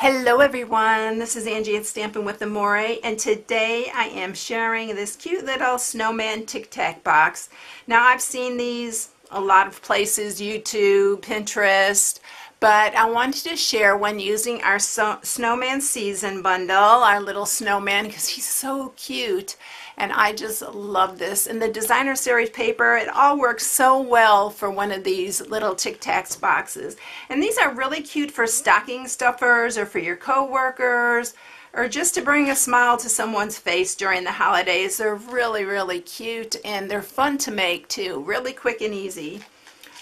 Hello everyone, this is Angie at Stampin' with Amore, and today I am sharing this cute little snowman Tic Tac box. Now I've seen these a lot of places, YouTube, Pinterest, but I wanted to share one using our snowman season bundle, our little snowman, because he's so cute. And I just love this. And the designer series paper, it all works so well for one of these little Tic Tacs boxes. And these are really cute for stocking stuffers or for your co-workers or just to bring a smile to someone's face during the holidays. They're really, really cute and they're fun to make too. Really quick and easy.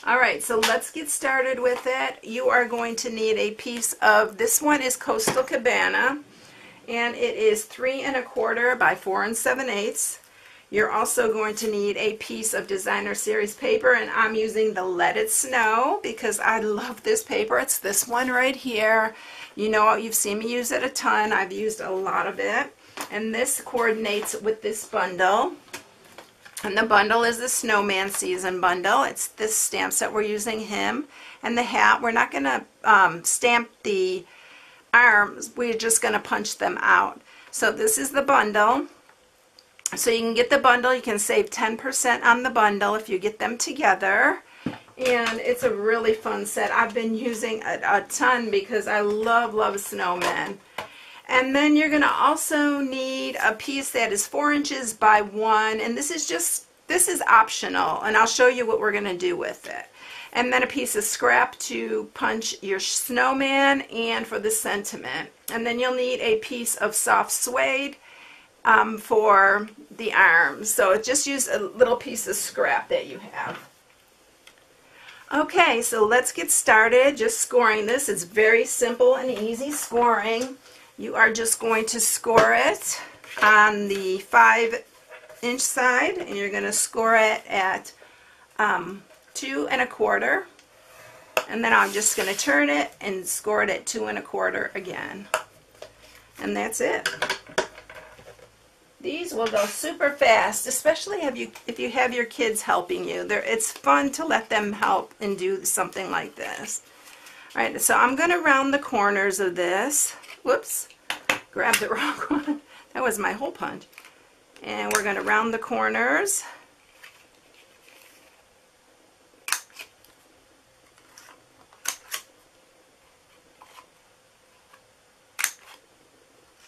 All right, so let's get started with it. You are going to need a piece of, this one is Coastal Cabana. And it is 3 1/4 by 4 7/8. You're also going to need a piece of designer series paper, and I'm using the Let It Snow because I love this paper. It's this one right here. You know, you've seen me use it a ton. I've used a lot of it. And this coordinates with this bundle. And the bundle is the Snowman Season bundle. It's this stamp set we're using him. And the hat, we're not going to stamp the arms, we're just going to punch them out. So this is the bundle. So you can get the bundle, you can save 10% on the bundle if you get them together. And it's a really fun set. I've been using a ton because I love snowmen. And then you're going to also need a piece that is 4 inches by 1, and this is optional, and I'll show you what we're going to do with it. And then a piece of scrap to punch your snowman and for the sentiment. And then you'll need a piece of soft suede for the arms. So just use a little piece of scrap that you have. Okay, so let's get started just scoring this. It's very simple and easy scoring. You are just going to score it on the 5-inch side, and you're going to score it at 2 1/4, and then I'm just going to turn it and score it at 2 1/4 again, and that's it. These will go super fast, especially if you have your kids helping you. It's fun to let them help and do something like this. All right, so I'm going to round the corners of this. Whoops, grabbed the wrong one. That was my hole punch. And we're going to round the corners.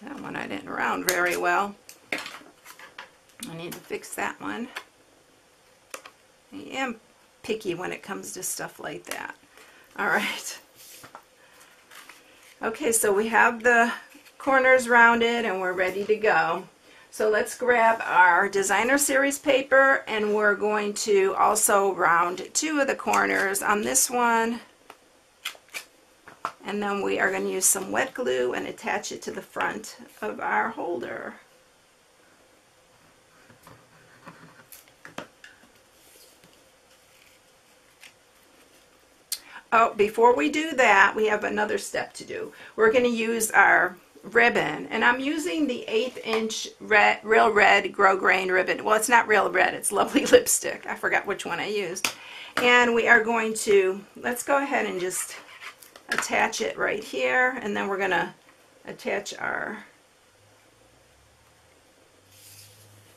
That one I didn't round very well. I need to fix that one. I am picky when it comes to stuff like that. All right. Okay, so we have the corners rounded and we're ready to go. So let's grab our designer series paper, and we're going to also round 2 of the corners on this one. And then we are going to use some wet glue and attach it to the front of our holder. Oh, before we do that, we have another step to do. We're going to use our ribbon, and I'm using the 1/8-inch real red grosgrain ribbon. Well, it's not real red, it's lovely lipstick. I forgot which one I used. And we are going to, let's go ahead and just attach it right here, and then we're going to attach our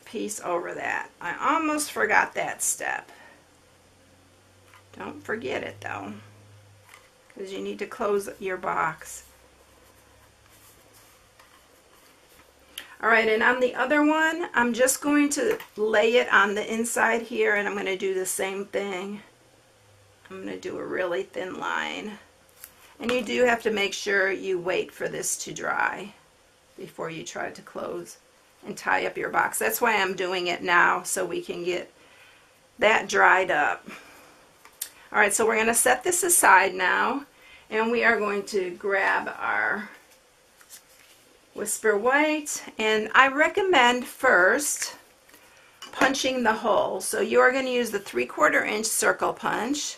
piece over that. I almost forgot that step. Don't forget it though, because you need to close your box. Alright, and on the other one, I'm just going to lay it on the inside here, and I'm going to do the same thing. I'm going to do a really thin line. And you do have to make sure you wait for this to dry before you try to close and tie up your box. That's why I'm doing it now, so we can get that dried up. Alright, so we're going to set this aside now, and we are going to grab our Whisper White, and I recommend first punching the hole. So you are going to use the 3/4 inch circle punch,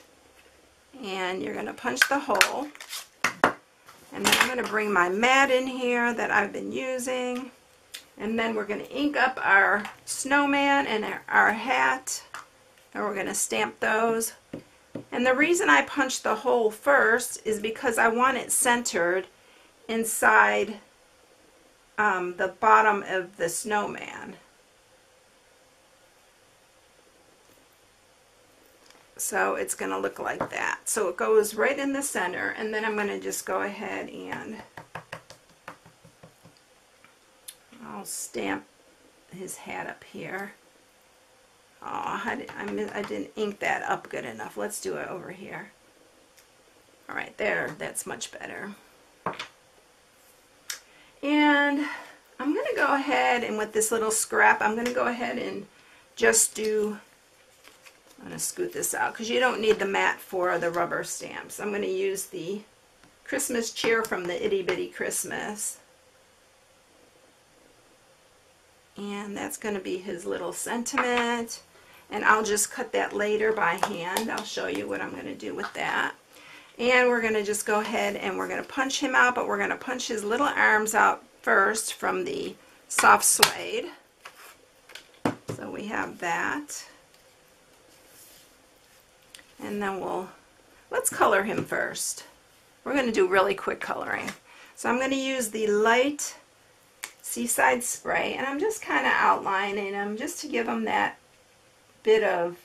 and you're going to punch the hole. And then I'm going to bring my mat in here that I've been using, and then we're going to ink up our snowman and our hat, and we're going to stamp those. And the reason I punch the hole first is because I want it centered inside the bottom of the snowman. So it's going to look like that. So it goes right in the center, and then I'm going to just go ahead and I'll stamp his hat up here. Oh, I didn't ink that up good enough. Let's do it over here. All right, there, that's much better. And I'm going to go ahead and with this little scrap, I'm going to go ahead and just do, I'm going to scoot this out because you don't need the mat for the rubber stamps. I'm going to use the Christmas cheer from the Itty Bitty Christmas. And that's going to be his little sentiment. And I'll just cut that later by hand. I'll show you what I'm going to do with that. And we're going to just go ahead and we're going to punch him out, but we're going to punch his little arms out first from the soft suede. So we have that. And then let's color him first. We're going to do really quick coloring. So I'm going to use the light Seaside spray, and I'm just kind of outlining him just to give him that bit of,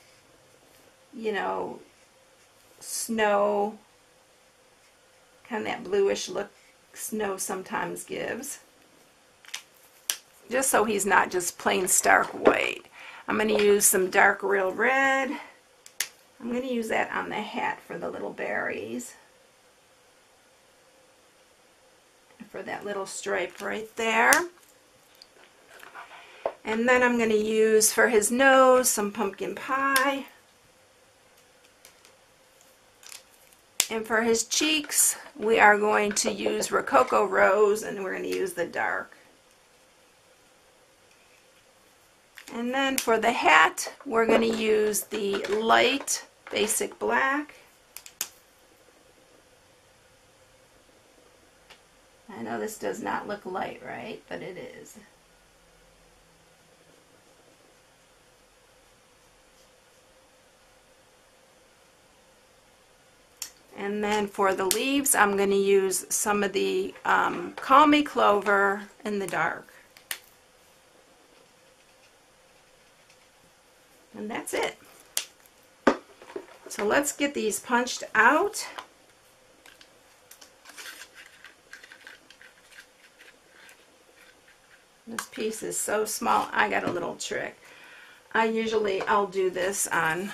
you know, snow, kind of that bluish look snow sometimes gives, just so he's not just plain stark white. I'm going to use some dark real red. I'm going to use that on the hat for the little berries, for that little stripe right there. And then I'm going to use for his nose some pumpkin pie. And for his cheeks, we are going to use Rococo Rose, and we're going to use the dark. And then for the hat, we're going to use the light basic black. I know this does not look light, right? But it is. And then for the leaves, I'm going to use some of the Call Me Clover in the dark. And that's it. So let's get these punched out. This piece is so small. I got a little trick. I'll do this on,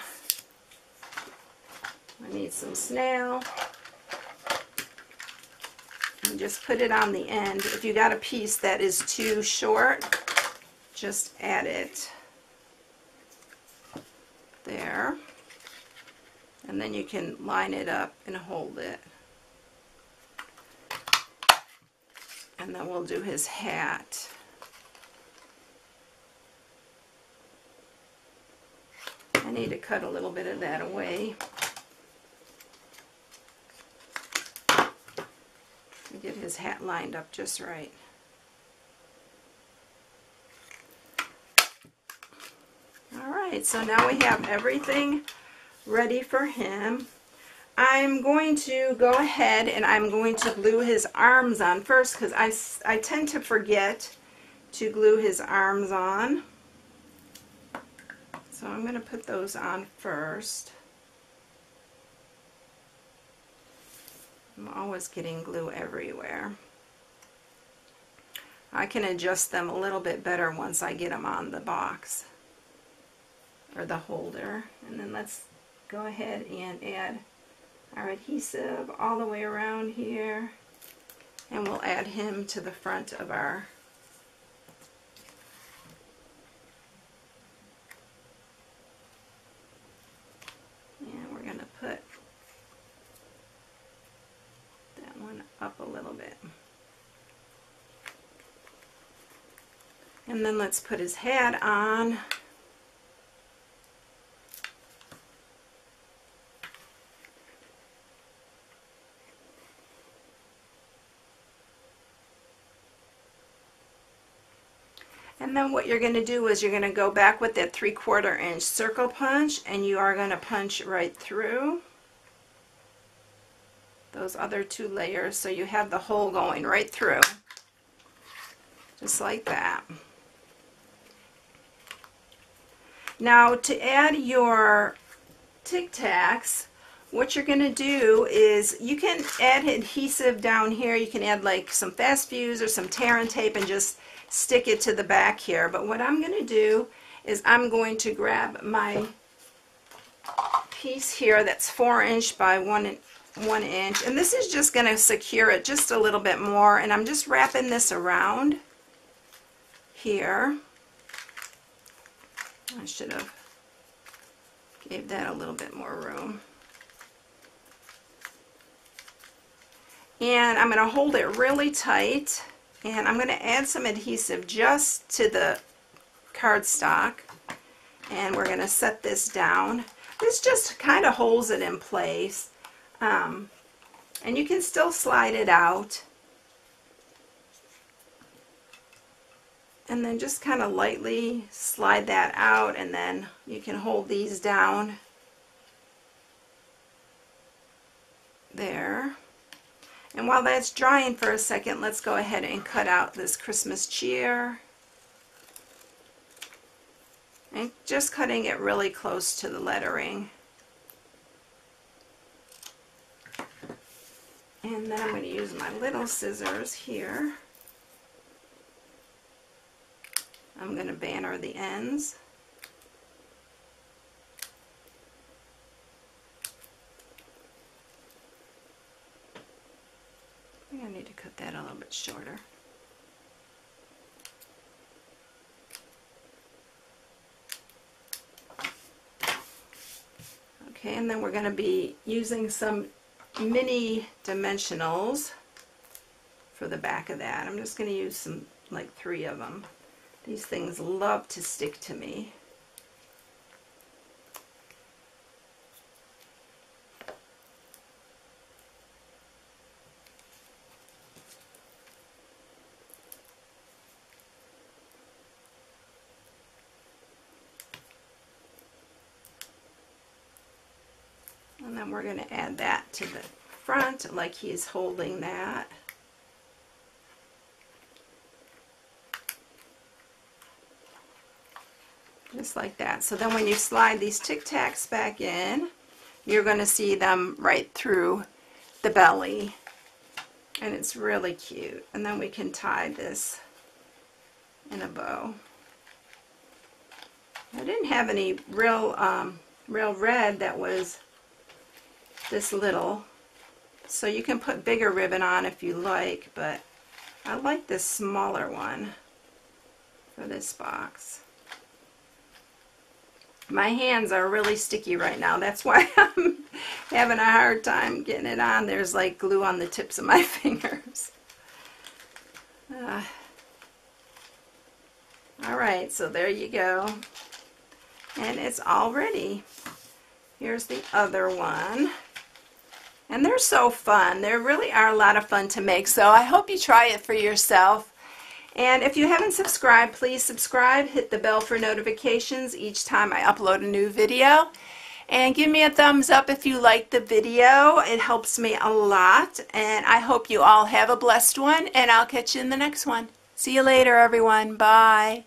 I need some snail. And just put it on the end. If you got a piece that is too short, just add it there. And then you can line it up and hold it. And then we'll do his hat. I need to cut a little bit of that away to get his hat lined up just right. Alright, so now we have everything ready for him. I'm going to go ahead and I'm going to glue his arms on first because I tend to forget to glue his arms on. So I'm going to put those on first. I'm always getting glue everywhere. I can adjust them a little bit better once I get them on the box or the holder. And then let's go ahead and add our adhesive all the way around here. And we'll add him to the front of our put that one up a little bit. And then let's put his hat on. And then what you're going to do is you're going to go back with that 3/4 inch circle punch, and you are going to punch right through those other 2 layers so you have the hole going right through, just like that. Now to add your Tic Tacs, what you're going to do is you can add adhesive down here. You can add like some fast fuse or some tear and tape and just stick it to the back here. But what I'm going to do is I'm going to grab my piece here that's 4" by 1 inch, and this is just going to secure it just a little bit more, and I'm just wrapping this around here. I should have gave that a little bit more room. And I'm going to hold it really tight, and I'm going to add some adhesive just to the cardstock, and we're going to set this down. This just kind of holds it in place, and you can still slide it out, and then just kind of lightly slide that out, and then you can hold these down there. And while that's drying for a second, let's go ahead and cut out this Christmas cheer. And just cutting it really close to the lettering. And then I'm going to use my little scissors here. I'm going to banner the ends. I think I need to cut that a little bit shorter. Okay, and then we're going to be using some mini dimensionals for the back of that. I'm just going to use some, like 3 of them. These things love to stick to me. And then we're going to add that to the front like he's holding that. Just like that. So then when you slide these Tic Tacs back in, you're going to see them right through the belly. And it's really cute. And then we can tie this in a bow. I didn't have any real red that was this little, so you can put bigger ribbon on if you like, but I like this smaller one for this box. My hands are really sticky right now. That's why I'm having a hard time getting it on. There's like glue on the tips of my fingers. Alright, so there you go. And it's all ready. Here's the other one. And they're so fun. They really are a lot of fun to make. So I hope you try it for yourself. And if you haven't subscribed, please subscribe. Hit the bell for notifications each time I upload a new video. And give me a thumbs up if you like the video. It helps me a lot. And I hope you all have a blessed one. And I'll catch you in the next one. See you later, everyone. Bye.